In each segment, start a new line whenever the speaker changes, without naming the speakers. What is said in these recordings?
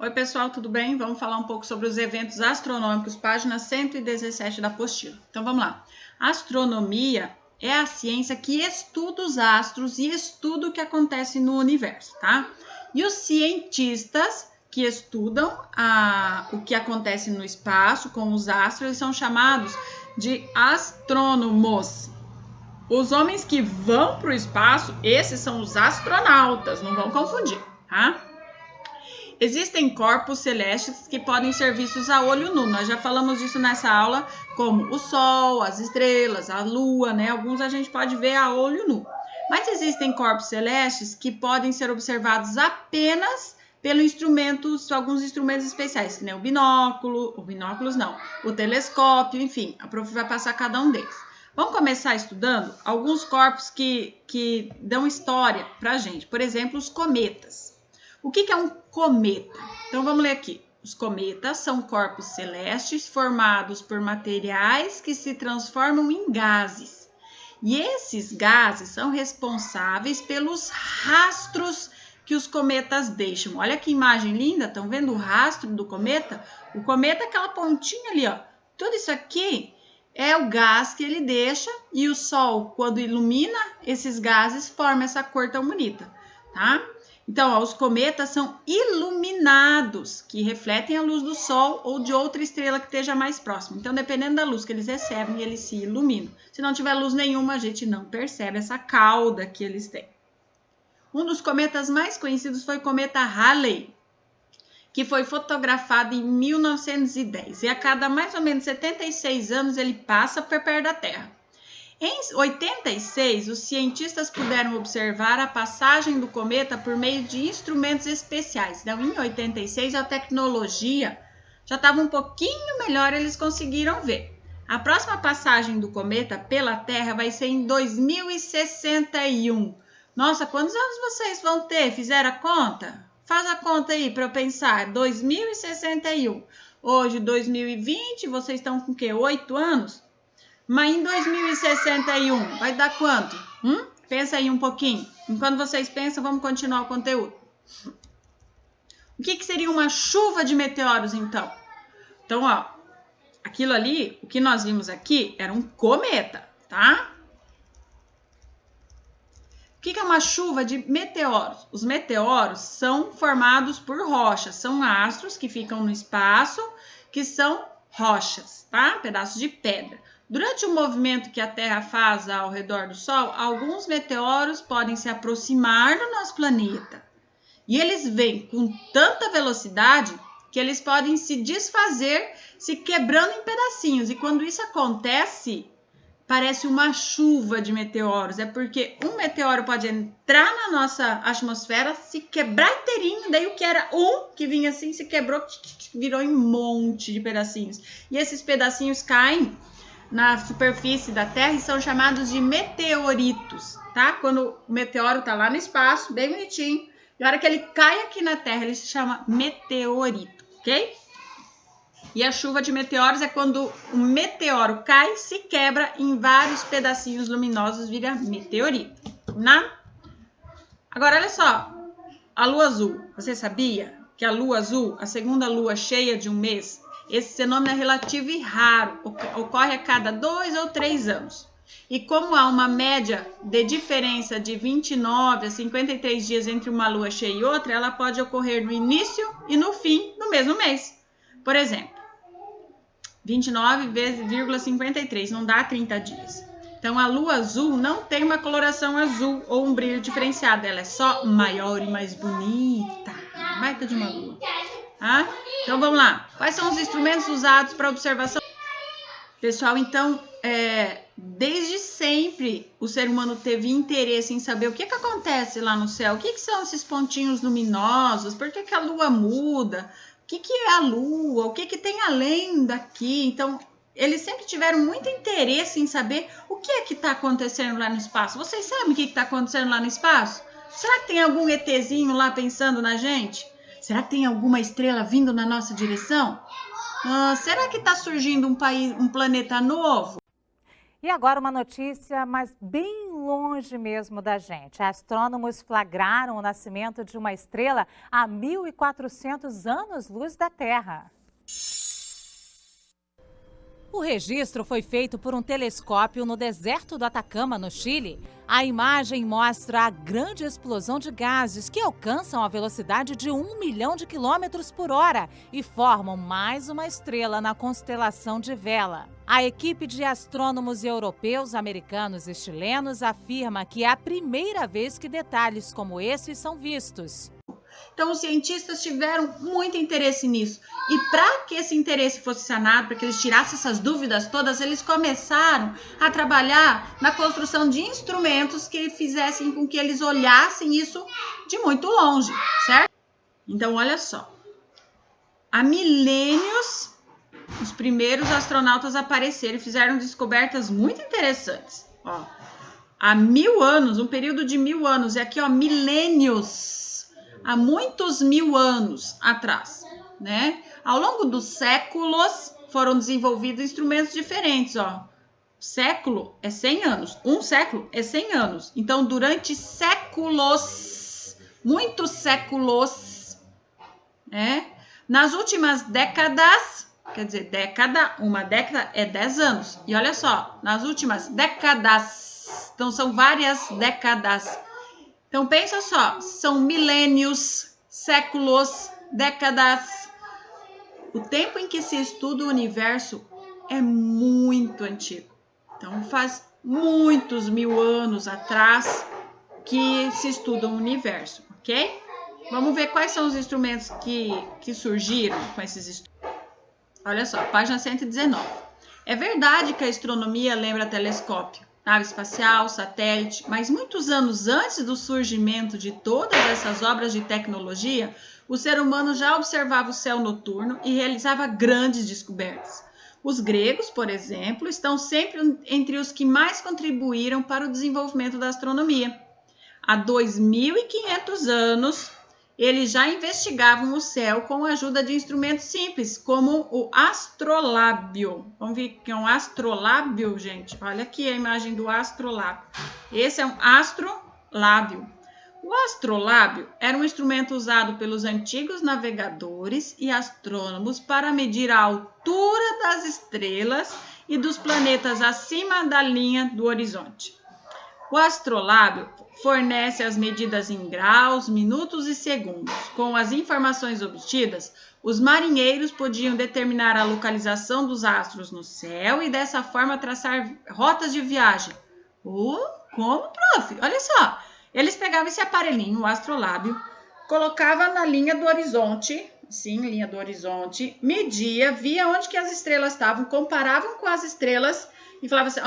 Oi, pessoal, tudo bem? Vamos falar um pouco sobre os eventos astronômicos, página 117 da apostila. Então, vamos lá. A astronomia é a ciência que estuda os astros e estuda o que acontece no universo, tá? E os cientistas que estudam o que acontece no espaço com os astros, eles são chamados de astrônomos. Os homens que vão para o espaço, esses são os astronautas, não vão confundir, tá? Existem corpos celestes que podem ser vistos a olho nu. Nós já falamos disso nessa aula, como o Sol, as estrelas, a Lua, né? Alguns a gente pode ver a olho nu. Mas existem corpos celestes que podem ser observados apenas alguns instrumentos especiais, que nem o telescópio, enfim, a prof vai passar cada um deles. Vamos começar estudando alguns corpos que dão história pra gente. Por exemplo, os cometas. O que é um cometa? Então, vamos ler aqui. Os cometas são corpos celestes formados por materiais que se transformam em gases. E esses gases são responsáveis pelos rastros que os cometas deixam. Olha que imagem linda, estão vendo o rastro do cometa? O cometa é aquela pontinha ali, ó. Tudo isso aqui é o gás que ele deixa e o Sol, quando ilumina, esses gases formam essa cor tão bonita, tá? Então, os cometas são iluminados, que refletem a luz do Sol ou de outra estrela que esteja mais próxima. Então, dependendo da luz que eles recebem, eles se iluminam. Se não tiver luz nenhuma, a gente não percebe essa cauda que eles têm. Um dos cometas mais conhecidos foi o cometa Halley, que foi fotografado em 1910. E a cada mais ou menos 76 anos, ele passa por perto da Terra. Em 86, os cientistas puderam observar a passagem do cometa por meio de instrumentos especiais. Então, em 86, a tecnologia já estava um pouquinho melhor, eles conseguiram ver. A próxima passagem do cometa pela Terra vai ser em 2061. Nossa, quantos anos vocês vão ter? Fizeram a conta? Faz a conta aí para eu pensar. 2061. Hoje, 2020, vocês estão com o quê? 8 anos? Mas em 2061, vai dar quanto? Pensa aí um pouquinho. Enquanto vocês pensam, vamos continuar o conteúdo. O que seria uma chuva de meteoros, então? Então, ó, aquilo ali, o que nós vimos aqui, era um cometa, tá? O que é uma chuva de meteoros? Os meteoros são formados por rochas, são astros que ficam no espaço, que são rochas, tá? Pedaços de pedra. Durante o movimento que a Terra faz ao redor do Sol, alguns meteoros podem se aproximar do nosso planeta. E eles vêm com tanta velocidade que eles podem se desfazer, se quebrando em pedacinhos. E quando isso acontece, parece uma chuva de meteoros. É porque um meteoro pode entrar na nossa atmosfera, se quebrar inteirinho, daí o que era que vinha assim, se quebrou, virou em um monte de pedacinhos. E esses pedacinhos caem na superfície da Terra e são chamados de meteoritos, tá? Quando o meteoro tá lá no espaço, bem bonitinho, e a hora que ele cai aqui na Terra, ele se chama meteorito, ok? E a chuva de meteoros é quando o meteoro cai, se quebra em vários pedacinhos luminosos, vira meteorito, né? Agora, olha só, a lua azul. Você sabia que a lua azul, a segunda lua cheia de um mês, esse fenômeno é relativo e raro, ocorre a cada 2 ou 3 anos. E como há uma média de diferença de 29 a 53 dias entre uma lua cheia e outra, ela pode ocorrer no início e no fim do mesmo mês. Por exemplo, 29,53 não dá 30 dias. Então, a lua azul não tem uma coloração azul ou um brilho diferenciado, ela é só maior e mais bonita. Baita de uma lua. Ah? Então, vamos lá. Quais são os instrumentos usados para observação? Pessoal, então, desde sempre o ser humano teve interesse em saber o que acontece lá no céu, o que são esses pontinhos luminosos, por que a lua muda, o que é a lua, o que tem além daqui. Então, eles sempre tiveram muito interesse em saber o que é que está acontecendo lá no espaço. Vocês sabem o que está acontecendo lá no espaço? Será que tem algum ETzinho lá pensando na gente? Será que tem alguma estrela vindo na nossa direção? Será que está surgindo um planeta novo?
E agora uma notícia, mas bem longe mesmo da gente. Astrônomos flagraram o nascimento de uma estrela a 1.400 anos-luz da Terra. O registro foi feito por um telescópio no deserto do Atacama, no Chile. A imagem mostra a grande explosão de gases que alcançam a velocidade de 1 milhão de quilômetros por hora e formam mais uma estrela na constelação de Vela. A equipe de astrônomos europeus, americanos e chilenos afirma que é a primeira vez que detalhes como esses são vistos.
Então, os cientistas tiveram muito interesse nisso. E para que esse interesse fosse sanado, para que eles tirassem essas dúvidas todas, eles começaram a trabalhar na construção de instrumentos que fizessem com que eles olhassem isso de muito longe, certo? Então, olha só. Há milênios, os primeiros astronautas apareceram e fizeram descobertas muito interessantes. Ó, há 1000 anos, um período de 1000 anos, e aqui, ó, milênios. Há muitos 1000 anos atrás, né? Ao longo dos séculos foram desenvolvidos instrumentos diferentes, ó. Século é 100 anos, um século é 100 anos. Então, durante séculos, muitos séculos, né? Nas últimas décadas, quer dizer, uma década é 10 anos. E olha só, nas últimas décadas, então são várias décadas. Então, pensa só, são milênios, séculos, décadas. O tempo em que se estuda o universo é muito antigo. Então, faz muitos 1000 anos atrás que se estuda o universo, ok? Vamos ver quais são os instrumentos que surgiram com esses estudos. Olha só, página 119. É verdade que a astronomia lembra telescópio, nave espacial, satélite, mas muitos anos antes do surgimento de todas essas obras de tecnologia, o ser humano já observava o céu noturno e realizava grandes descobertas. Os gregos, por exemplo, estão sempre entre os que mais contribuíram para o desenvolvimento da astronomia. Há 2500 anos, eles já investigavam o céu com a ajuda de instrumentos simples, como o astrolábio. Vamos ver o que é um astrolábio, gente? Olha aqui a imagem do astrolábio. Esse é um astrolábio. O astrolábio era um instrumento usado pelos antigos navegadores e astrônomos para medir a altura das estrelas e dos planetas acima da linha do horizonte. O astrolábio fornece as medidas em graus, minutos e segundos. Com as informações obtidas, os marinheiros podiam determinar a localização dos astros no céu e dessa forma traçar rotas de viagem. Como, prof? Olha só, eles pegavam esse aparelhinho, o astrolábio, colocavam na linha do horizonte, sim, linha do horizonte, media, via onde que as estrelas estavam, comparavam com as estrelas e falava assim,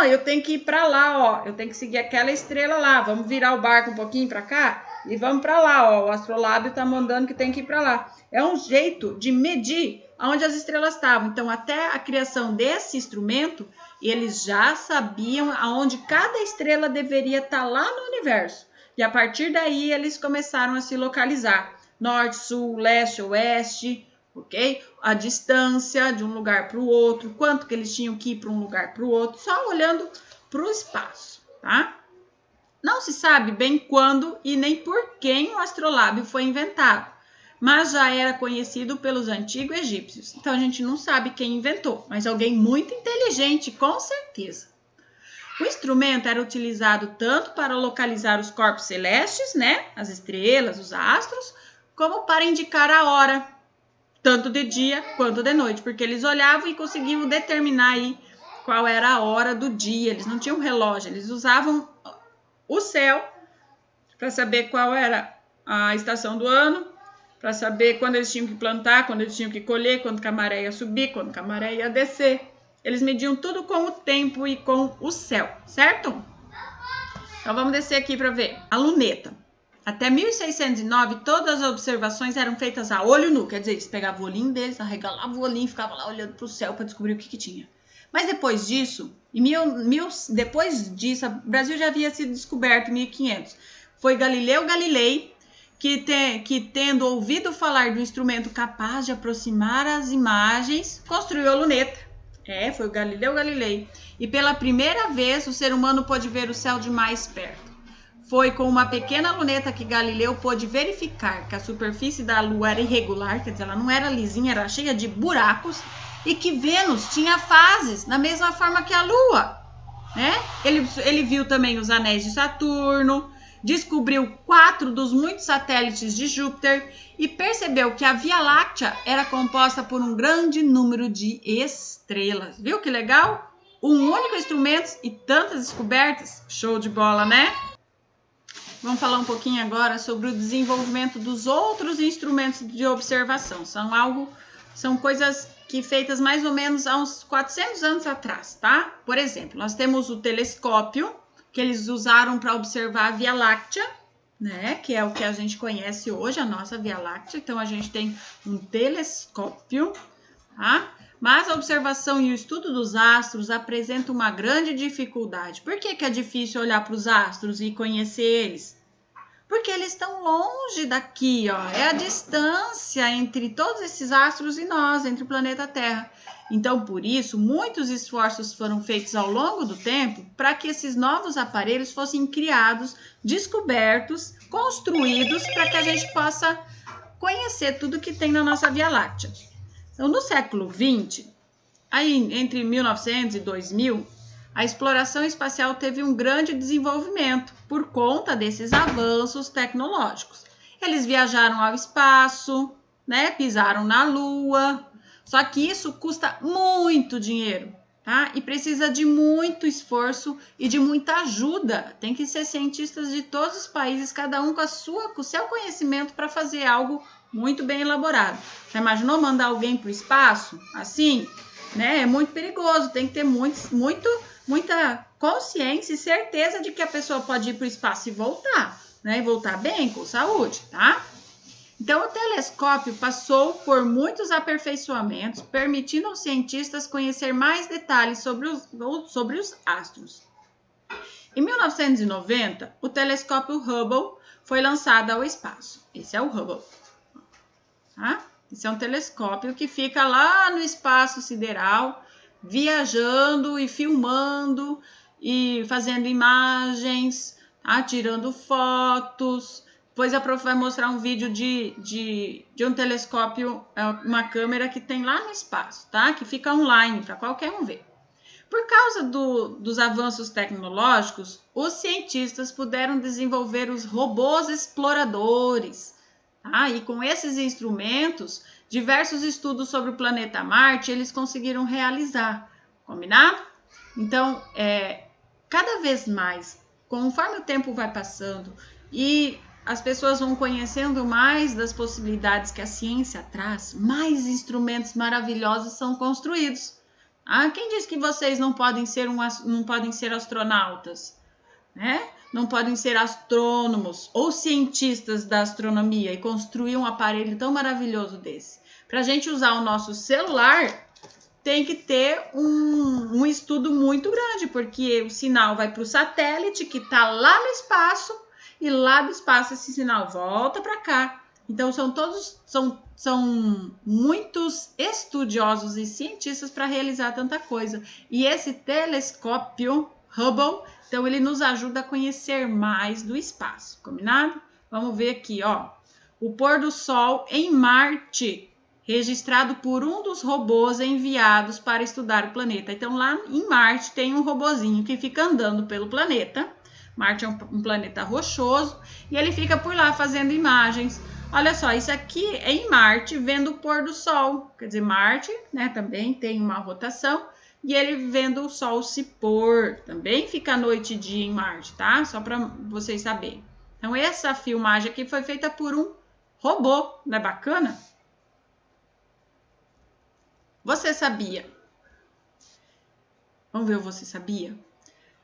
eu tenho que ir para lá, ó, eu tenho que seguir aquela estrela lá, vamos virar o barco um pouquinho para cá e vamos para lá, ó, o astrolábio está mandando que tem que ir para lá. É um jeito de medir onde as estrelas estavam. Então, até a criação desse instrumento, eles já sabiam aonde cada estrela deveria estar lá no universo. E a partir daí, eles começaram a se localizar. Norte, sul, leste, oeste, ok? A distância de um lugar para o outro, quanto que eles tinham que ir para um lugar para o outro, só olhando para o espaço, tá? Não se sabe bem quando e nem por quem o astrolábio foi inventado, mas já era conhecido pelos antigos egípcios. Então a gente não sabe quem inventou, mas alguém muito inteligente, com certeza. O instrumento era utilizado tanto para localizar os corpos celestes, né, as estrelas, os astros, como para indicar a hora, tanto de dia quanto de noite, porque eles olhavam e conseguiam determinar aí qual era a hora do dia. Eles não tinham relógio, eles usavam o céu para saber qual era a estação do ano, para saber quando eles tinham que plantar, quando eles tinham que colher, quando que a maré ia subir, quando que a maré ia descer. Eles mediam tudo com o tempo e com o céu, certo? Então vamos descer aqui para ver. A luneta. Até 1609, todas as observações eram feitas a olho nu, quer dizer, eles pegavam o olhinho deles, arregalavam o olhinho e ficavam lá olhando para o céu para descobrir o que tinha. Mas depois disso, o Brasil já havia sido descoberto em 1500. Foi Galileu Galilei que tendo ouvido falar do instrumento capaz de aproximar as imagens, construiu a luneta. Foi o Galileu Galilei. E pela primeira vez o ser humano pôde ver o céu de mais perto. Foi com uma pequena luneta que Galileu pôde verificar que a superfície da Lua era irregular, quer dizer, ela não era lisinha, era cheia de buracos, e que Vênus tinha fases, da mesma forma que a Lua. Ele viu também os anéis de Saturno, descobriu 4 dos muitos satélites de Júpiter e percebeu que a Via Láctea era composta por um grande número de estrelas. Viu que legal? Um único instrumento e tantas descobertas. Show de bola, né? Vamos falar um pouquinho agora sobre o desenvolvimento dos outros instrumentos de observação. São coisas que feitas mais ou menos há uns 400 anos atrás, tá? Por exemplo, nós temos o telescópio, que eles usaram para observar a Via Láctea, né? Que é o que a gente conhece hoje, a nossa Via Láctea. Então, a gente tem um telescópio, tá? Mas a observação e o estudo dos astros apresentam uma grande dificuldade. Por que é difícil olhar para os astros e conhecer eles? Porque eles estão longe daqui, ó. É a distância entre todos esses astros e nós, entre o planeta Terra. Então, por isso, muitos esforços foram feitos ao longo do tempo para que esses novos aparelhos fossem criados, descobertos, construídos, para que a gente possa conhecer tudo que tem na nossa Via Láctea. Então, no século XX, aí entre 1900 e 2000, a exploração espacial teve um grande desenvolvimento por conta desses avanços tecnológicos. Eles viajaram ao espaço, né? Pisaram na Lua. Só que isso custa muito dinheiro, tá? E precisa de muito esforço e de muita ajuda. Tem que ser cientistas de todos os países, cada um com o seu conhecimento para fazer algo muito bem elaborado. Você imaginou mandar alguém para o espaço? Assim, né? É muito perigoso. Tem que ter muita consciência e certeza de que a pessoa pode ir para o espaço e voltar, né? E voltar bem, com saúde, tá? Então, o telescópio passou por muitos aperfeiçoamentos, permitindo aos cientistas conhecer mais detalhes sobre os astros. Em 1990, o telescópio Hubble foi lançado ao espaço. Esse é o Hubble. Tá? Esse é um telescópio que fica lá no espaço sideral, viajando e filmando e fazendo imagens, tá? Tirando fotos. Depois a prof vai mostrar um vídeo de um telescópio, uma câmera que tem lá no espaço, tá? Que fica online para qualquer um ver. Por causa dos avanços tecnológicos, os cientistas puderam desenvolver os robôs exploradores. Tá? E com esses instrumentos, diversos estudos sobre o planeta Marte eles conseguiram realizar. Combinado? Então, cada vez mais, conforme o tempo vai passando e as pessoas vão conhecendo mais das possibilidades que a ciência traz, mais instrumentos maravilhosos são construídos. Quem diz que vocês não podem ser astronautas, né? Não podem ser astrônomos ou cientistas da astronomia e construir um aparelho tão maravilhoso desse? Para a gente usar o nosso celular, tem que ter um estudo muito grande, porque o sinal vai para o satélite que está lá no espaço, e lá do espaço esse sinal volta para cá. Então, são muitos estudiosos e cientistas para realizar tanta coisa. E esse telescópio Hubble, então, ele nos ajuda a conhecer mais do espaço, combinado? Vamos ver aqui, ó. O pôr do sol em Marte, registrado por um dos robôs enviados para estudar o planeta. Então, lá em Marte tem um robozinho que fica andando pelo planeta. Marte é um planeta rochoso e ele fica por lá fazendo imagens. Olha só, isso aqui é em Marte vendo o pôr do sol. Quer dizer, Marte, né, também tem uma rotação e ele vendo o sol se pôr. Também fica noite e dia em Marte, tá? Só para vocês saberem. Então, essa filmagem aqui foi feita por um robô. Não é bacana? Você sabia? Vamos ver o você sabia?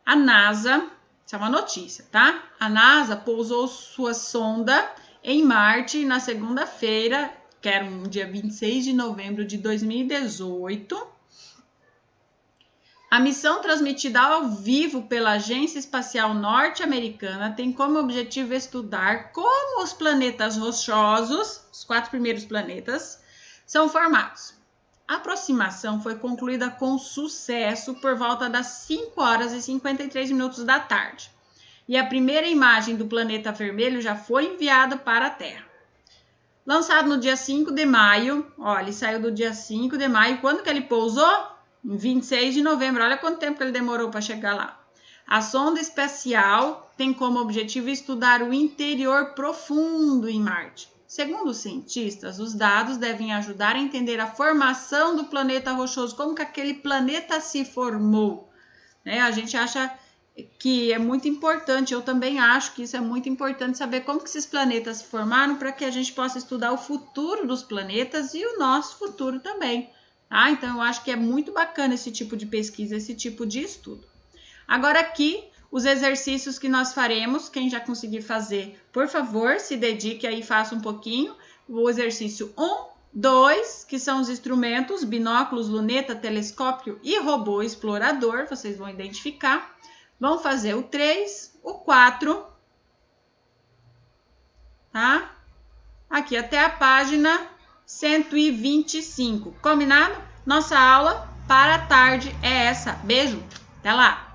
A NASA... Isso é uma notícia, tá? A NASA pousou sua sonda em Marte na segunda-feira, que era um dia 26 de novembro de 2018. A missão transmitida ao vivo pela Agência Espacial Norte-Americana tem como objetivo estudar como os planetas rochosos, os 4 primeiros planetas, são formados. A aproximação foi concluída com sucesso por volta das 5 horas e 53 minutos da tarde. E a primeira imagem do planeta vermelho já foi enviada para a Terra. Lançado no dia 5 de maio, ó, ele saiu do dia 5 de maio, quando que ele pousou? Em 26 de novembro, olha quanto tempo que ele demorou para chegar lá. A sonda espacial tem como objetivo estudar o interior profundo em Marte. Segundo os cientistas, os dados devem ajudar a entender a formação do planeta rochoso, como que aquele planeta se formou. Né? A gente acha que é muito importante, eu também acho que isso é muito importante, saber como que esses planetas se formaram para que a gente possa estudar o futuro dos planetas e o nosso futuro também. Tá? Então, eu acho que é muito bacana esse tipo de pesquisa, esse tipo de estudo. Agora aqui, os exercícios que nós faremos, quem já conseguir fazer, por favor, se dedique aí, faça um pouquinho. O exercício 1, 2, que são os instrumentos, binóculos, luneta, telescópio e robô explorador, vocês vão identificar. Vão fazer o 3, o 4, tá? Aqui até a página 125. Combinado? Nossa aula para a tarde é essa. Beijo, até lá!